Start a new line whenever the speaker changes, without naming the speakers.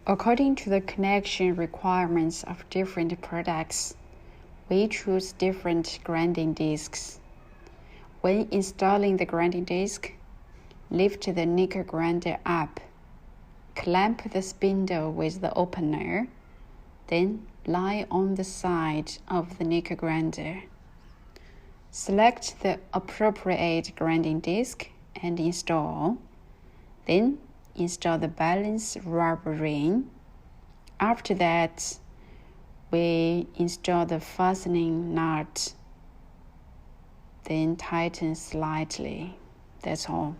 According to the connection requirements of different products, we choose different grinding discs. When installing the grinding disc, lift the Nick Grinder up, clamp the spindle with the opener, then lie on the side of the Nick Grinder. Select the appropriate grinding disc and install. Then install the balance rubber ring. After that, we install the fastening nut. Then tighten slightly. That's all.